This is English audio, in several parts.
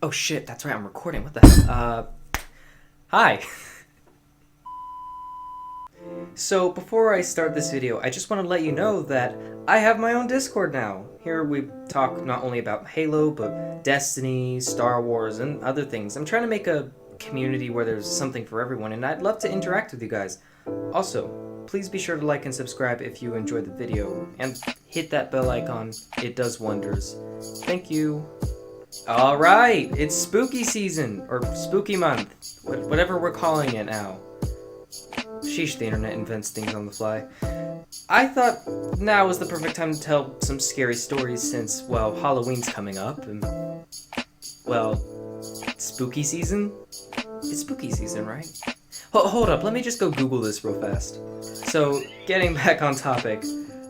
Oh shit, that's right, I'm recording. What the hell? Hi. So, before I start this video, I just want to let you know that I have my own Discord now. Here we talk not only about Halo, but Destiny, Star Wars, and other things. I'm trying to make a community where there's something for everyone, and I'd love to interact with you guys. Also, please be sure to like and subscribe if you enjoyed the video, and hit that bell icon. It does wonders. Thank you. Alright, it's spooky season, or spooky month, whatever we're calling it now. Sheesh, the internet invents things on the fly. I thought now was the perfect time to tell some scary stories since, well, Halloween's coming up, and, well, spooky season? It's spooky season, right? Hold up, let me just go Google this real fast. So, getting back on topic,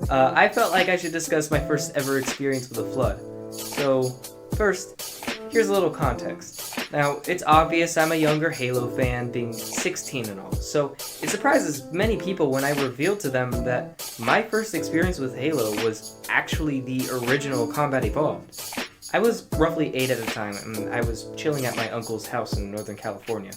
I felt like I should discuss my first ever experience with a flood. So, first, here's a little context. Now, it's obvious I'm a younger Halo fan, being 16 and all, so it surprises many people when I reveal to them that my first experience with Halo was actually the original Combat Evolved. I was roughly 8 at the time, and I was chilling at my uncle's house in Northern California.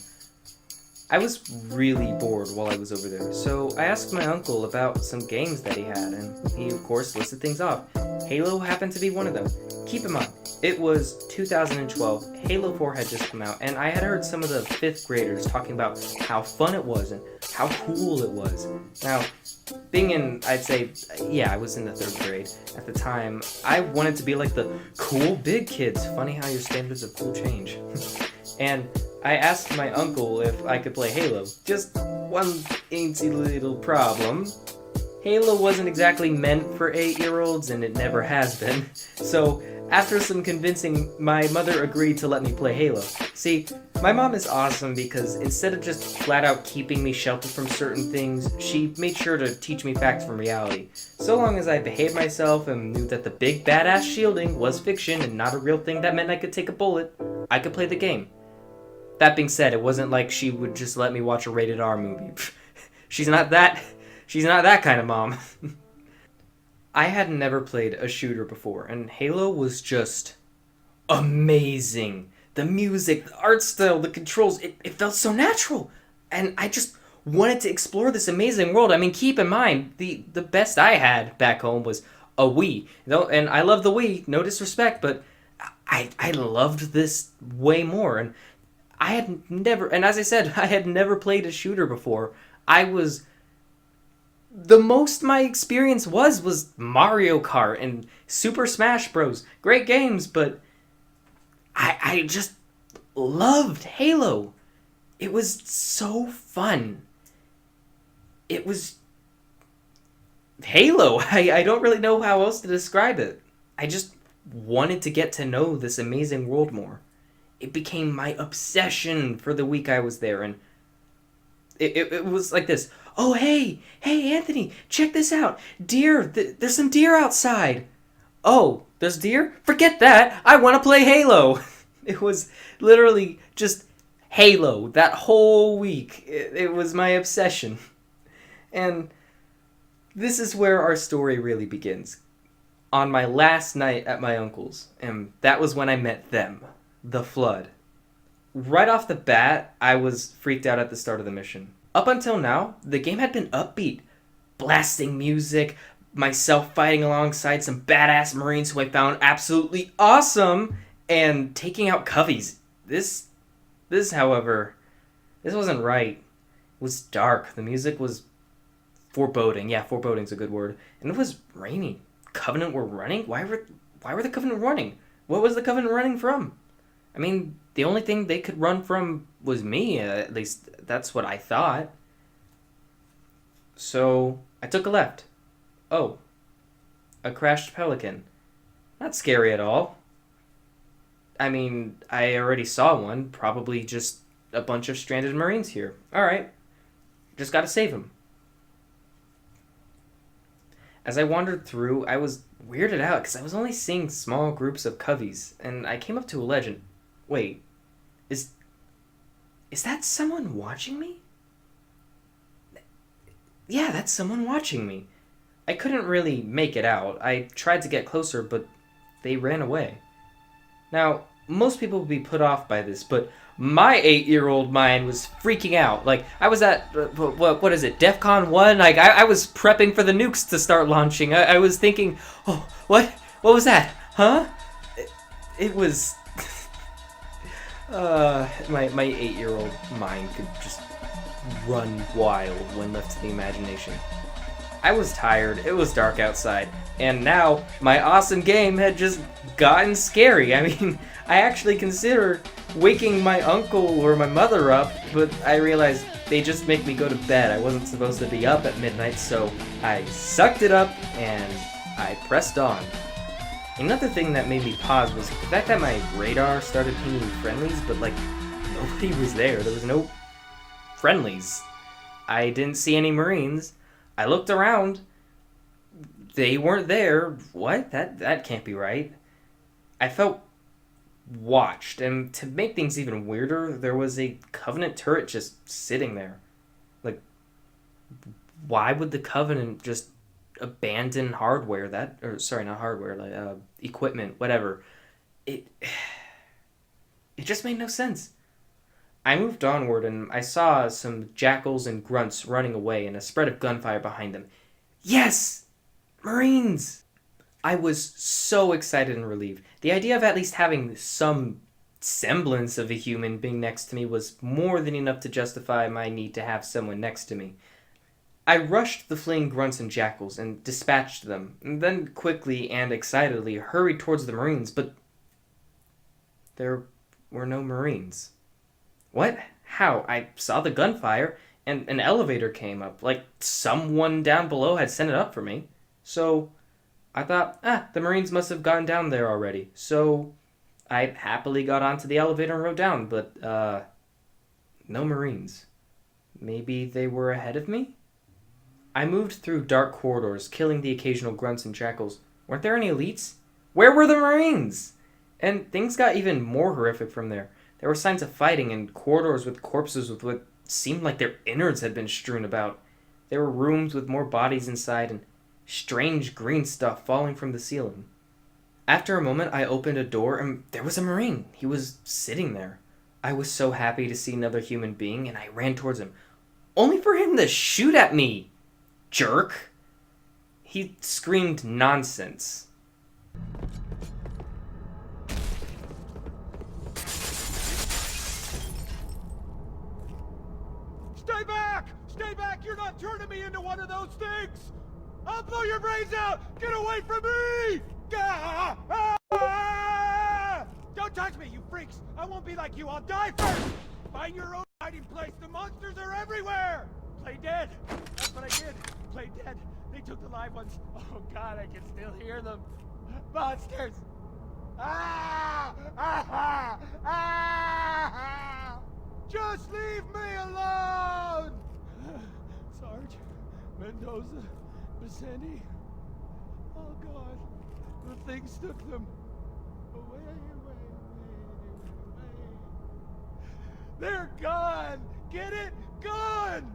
I was really bored while I was over there, so I asked my uncle about some games that he had, and he of course listed things off. Halo happened to be one of them. Keep in mind, it was 2012, Halo 4 had just come out, and I had heard some of the 5th graders talking about how fun it was and how cool it was. Now, being in, I'd say, yeah, I was in the 3rd grade at the time, I wanted to be like the cool big kids. Funny how your standards of cool change. And I asked my uncle if I could play Halo. Just one teensy little problem. Halo wasn't exactly meant for 8-year-olds, and it never has been. So, after some convincing, my mother agreed to let me play Halo. See, my mom is awesome because instead of just flat out keeping me sheltered from certain things, she made sure to teach me facts from reality. So long as I behaved myself and knew that the big badass shielding was fiction and not a real thing that meant I could take a bullet, I could play the game. That being said, it wasn't like she would just let me watch a rated R movie. She's not that kind of mom. I had never played a shooter before, and Halo was just amazing. The music, the art style, the controls, it felt so natural. And I just wanted to explore this amazing world. I mean, keep in mind, the best I had back home was a Wii. And I love the Wii, no disrespect, but I loved this way more. And I had never, and as I said, I had never played a shooter before. The most my experience was Mario Kart and Super Smash Bros. Great games, but I just loved Halo. It was so fun. It was Halo. I don't really know how else to describe it. I just wanted to get to know this amazing world more. It became my obsession for the week I was there, and it was like this. Oh, hey, Anthony, check this out. Deer, there's some deer outside. Oh, there's deer? Forget that. I want to play Halo. It was literally just Halo that whole week. It was my obsession. And this is where our story really begins. On my last night at my uncle's, and that was when I met them. The Flood. Right off the bat, I was freaked out at the start of the mission. Up until now, the game had been upbeat. Blasting music, myself fighting alongside some badass Marines who I found absolutely awesome, and taking out coveys. This, however, this wasn't right. It was dark. The music was foreboding. Yeah, foreboding's a good word. And it was rainy. Covenant were running? Why were the Covenant running? What was the Covenant running from? I mean, the only thing they could run from was me, at least that's what I thought. So, I took a left. Oh, a crashed Pelican. Not scary at all. I mean, I already saw one, probably just a bunch of stranded Marines here. Alright, just gotta save them. As I wandered through, I was weirded out because I was only seeing small groups of coveys, and I came up to a ledge and wait, is that someone watching me? Yeah, that's someone watching me. I couldn't really make it out. I tried to get closer, but they ran away. Now, most people would be put off by this, but my 8-year-old mind was freaking out. Like, I was at, what is it, DEFCON 1? Like, I was prepping for the nukes to start launching. I was thinking, oh, what was that? Huh? It was... my 8-year-old mind could just run wild when left to the imagination. I was tired, it was dark outside, and now my awesome game had just gotten scary. I mean, I actually considered waking my uncle or my mother up, but I realized they just make me go to bed. I wasn't supposed to be up at midnight, so I sucked it up and I pressed on. Another thing that made me pause was the fact that my radar started pinging friendlies, but like, nobody was there. There was no friendlies. I didn't see any Marines. I looked around. They weren't there. What? That can't be right. I felt watched, and to make things even weirder, there was a Covenant turret just sitting there. Like, why would the Covenant just abandon hardware not hardware, like equipment, whatever? It just made no sense. I moved onward and I saw some jackals and grunts running away and a spread of gunfire behind them. Yes! Marines! I was so excited and relieved. The idea of at least having some semblance of a human being next to me was more than enough to justify my need to have someone next to me. I rushed the fleeing grunts and jackals and dispatched them, and then quickly and excitedly hurried towards the Marines, but there were no Marines. What? How? I saw the gunfire, and an elevator came up, like someone down below had sent it up for me. So I thought, the Marines must have gotten down there already. So I happily got onto the elevator and rode down, but, no Marines. Maybe they were ahead of me? I moved through dark corridors, killing the occasional grunts and jackals. Weren't there any elites? Where were the Marines? And things got even more horrific from there. There were signs of fighting and corridors with corpses with what seemed like their innards had been strewn about. There were rooms with more bodies inside and strange green stuff falling from the ceiling. After a moment, I opened a door and there was a Marine. He was sitting there. I was so happy to see another human being and I ran towards him, only for him to shoot at me. Jerk. He screamed nonsense. Stay back! Stay back! You're not turning me into one of those things! I'll blow your brains out! Get away from me! Don't touch me, you freaks! I won't be like you, I'll die first! Find your own hiding place, the monsters are everywhere! Play dead! That's what I did! Play dead! They took the live ones! Oh god, I can still hear them! Monsters! Just leave me alone! Sarge, Mendoza, Vicente. Oh God, the things took them away. They're gone! Get it? Gone!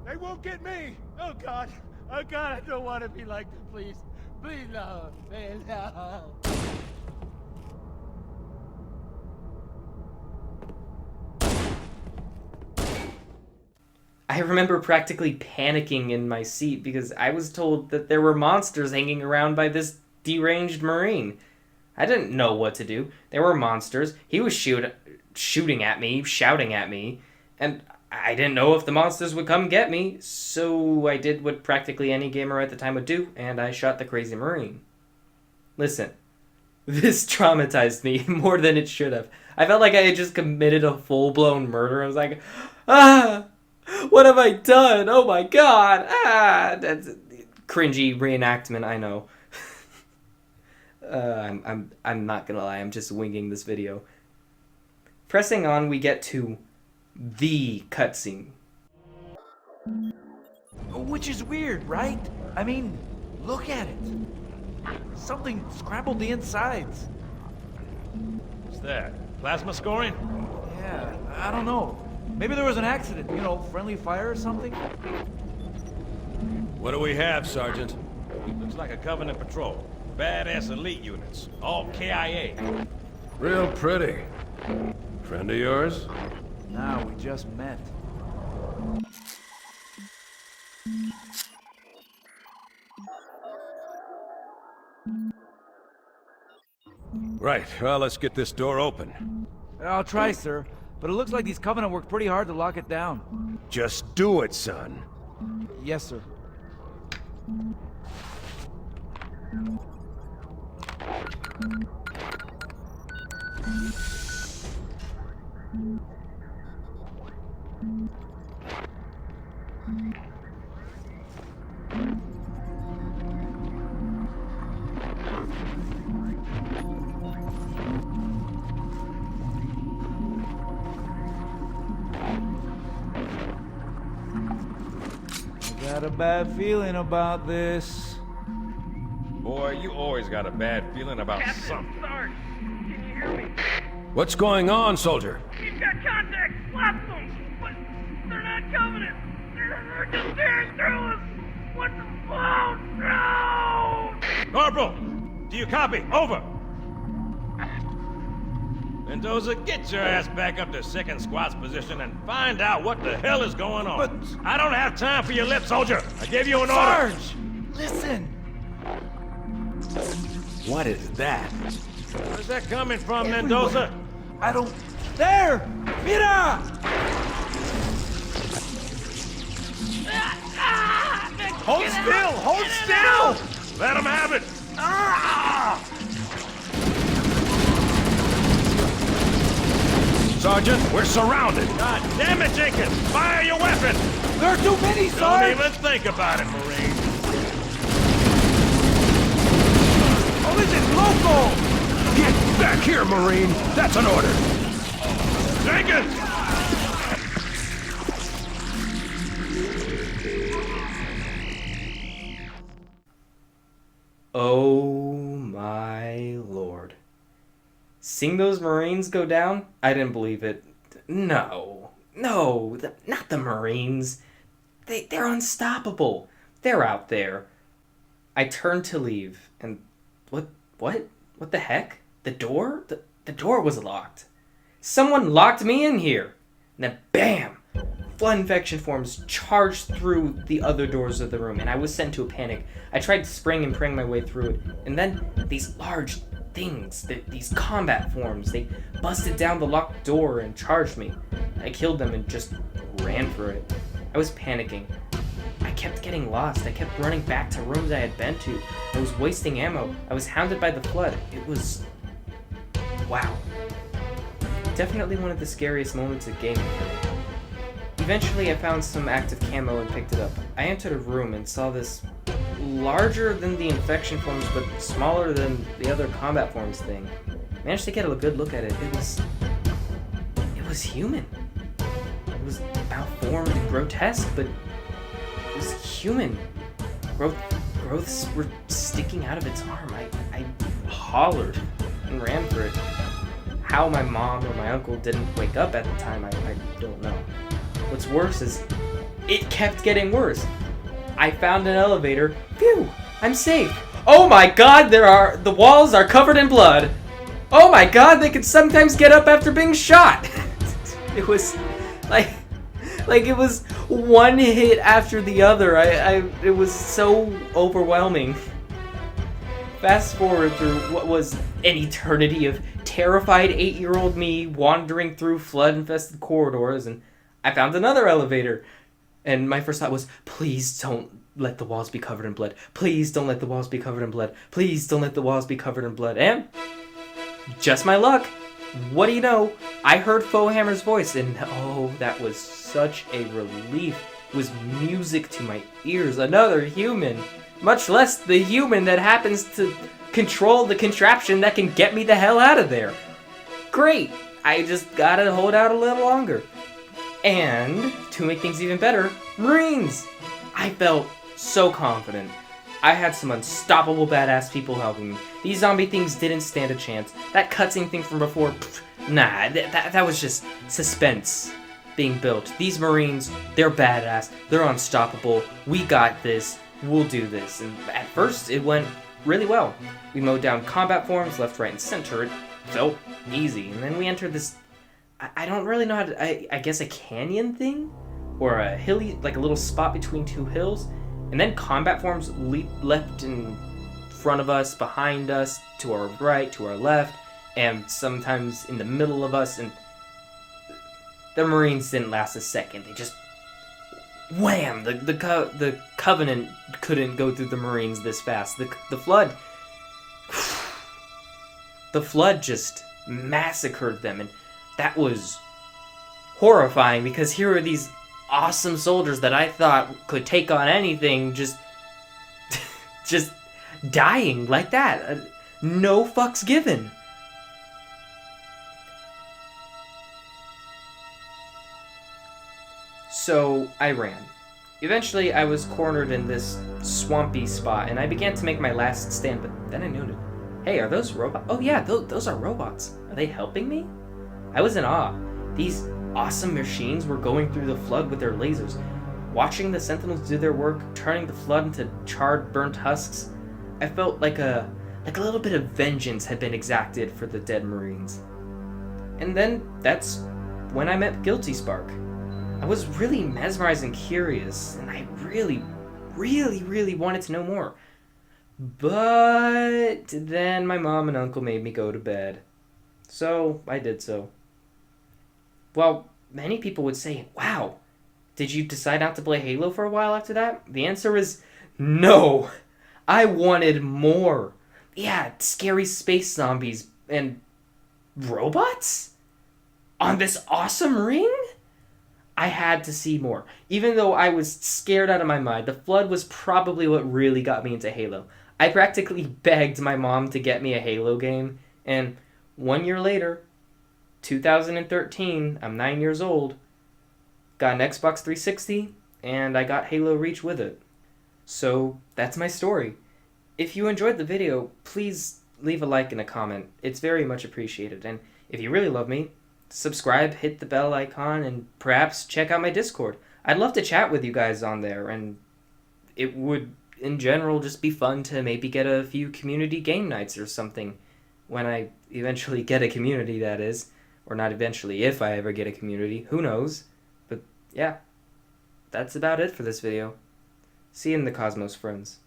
They won't get me! Oh God, I don't want to be like them, please. Please no, please no. I remember practically panicking in my seat because I was told that there were monsters hanging around by this deranged Marine. I didn't know what to do. There were monsters. He was shooting at me, shouting at me, and I didn't know if the monsters would come get me, so I did what practically any gamer at the time would do, and I shot the crazy Marine. Listen, this traumatized me more than it should have. I felt like I had just committed a full-blown murder. I was like, what have I done? Oh my god! That's a cringy reenactment, I know. I'm not gonna lie, I'm just winging this video. Pressing on, we get to the cutscene. Which is weird, right? I mean, look at it. Something scrambled the insides. What's that? Plasma scoring? Yeah, I don't know. Maybe there was an accident, you know, friendly fire or something? What do we have, Sergeant? Looks like a Covenant patrol. Badass elite units. All KIA. Real pretty. Friend of yours? Nah, we just met. Right, well, let's get this door open. I'll try, sir. But it looks like these Covenant worked pretty hard to lock it down. Just do it, son. Yes, sir. Got a bad feeling about this. Boy, you always got a bad feeling about Captain something. Sarge, can you hear me? What's going on, soldier? We've got contacts, lots of them, but they're not Covenant. They're just tearing through us. What the? Oh no! Corporal, do you copy? Over. Mendoza, get your ass back up to second squad's position and find out what the hell is going on. But- I don't have time for your lip, soldier. I gave you an order. Sarge! Listen! What is that? Where's that coming from, Everywhere. Mendoza? I don't... There! Mira! Hold still! Hold still! Let him have it! Sergeant, we're surrounded! God damn it, Jenkins! Fire your weapon! There are too many, Don't Sarge! even think about it, Marine! Oh, this is local! Get back here, Marine! That's an order! Jenkins! Oh my lord. Seeing those Marines go down? I didn't believe it. No. No, not the Marines. They're unstoppable. They're out there. I turned to leave, and what the heck? The door? The door was locked. Someone locked me in here. And then bam! Flood infection forms charged through the other doors of the room, and I was sent to a panic. I tried spraying and praying my way through it, and then these large things, these combat forms, they busted down the locked door and charged me. I killed them and just ran for it. I was panicking. I kept getting lost. I kept running back to rooms I had been to. I was wasting ammo. I was hounded by the flood. It was... wow. Definitely one of the scariest moments of gaming for me. Eventually, I found some active camo and picked it up. I entered a room and saw this larger than the infection forms, but smaller than the other combat forms thing. Managed to get a good look at it. It was human. It was malformed and grotesque, but it was human. Growths were sticking out of its arm. I hollered and ran for it. How my mom or my uncle didn't wake up at the time, I don't know. What's worse is, it kept getting worse. I found an elevator. Phew! I'm safe. Oh my god, the walls are covered in blood. Oh my god, they could sometimes get up after being shot. It was like it was one hit after the other. It was so overwhelming. Fast forward through what was an eternity of terrified 8-year-old me wandering through flood-infested corridors, and I found another elevator. And my first thought was, please don't let the walls be covered in blood. Please don't let the walls be covered in blood. Please don't let the walls be covered in blood. And just my luck. What do you know? I heard Fohammer's voice, and oh, that was such a relief. It was music to my ears. Another human. Much less the human that happens to control the contraption that can get me the hell out of there. Great. I just gotta hold out a little longer. And, to make things even better, Marines! I felt so confident. I had some unstoppable badass people helping me. These zombie things didn't stand a chance. That cutscene thing from before, nah, that was just suspense being built. These Marines, they're badass, they're unstoppable, we got this, we'll do this. And at first, it went really well. We mowed down combat forms left, right, and center. It felt easy. And then we entered this, I don't really know how to, I guess a canyon thing? Or a hilly, like a little spot between two hills. And then combat forms leapt in front of us, behind us, to our right, to our left, and sometimes in the middle of us. And the Marines didn't last a second. They just wham! The Covenant couldn't go through the Marines this fast. The Flood, the Flood just massacred them, and that was horrifying because here are these awesome soldiers that I thought could take on anything, just dying like that. No fucks given. So I ran. Eventually I was cornered in this swampy spot and I began to make my last stand, but then I noted, hey, are those robots? Oh yeah, those are robots. Are they helping me? I was in awe. These awesome machines were going through the Flood with their lasers, watching the Sentinels do their work, turning the Flood into charred, burnt husks. I felt like a little bit of vengeance had been exacted for the dead Marines. And then that's when I met Guilty Spark. I was really mesmerized and curious, and I really, really, really wanted to know more. But then my mom and uncle made me go to bed. So I did so. Well, many people would say, wow, did you decide not to play Halo for a while after that? The answer is no. I wanted more. Yeah, scary space zombies and robots? On this awesome ring? I had to see more. Even though I was scared out of my mind, the Flood was probably what really got me into Halo. I practically begged my mom to get me a Halo game, and 1 year later, 2013, I'm 9 years old, got an Xbox 360, and I got Halo Reach with it. So that's my story. If you enjoyed the video, please leave a like and a comment. It's very much appreciated. And if you really love me, subscribe, hit the bell icon, and perhaps check out my Discord. I'd love to chat with you guys on there, and it would, in general, just be fun to maybe get a few community game nights or something when I eventually get a community, that is. Or not eventually, if I ever get a community. Who knows? But yeah, that's about it for this video. See you in the cosmos, friends.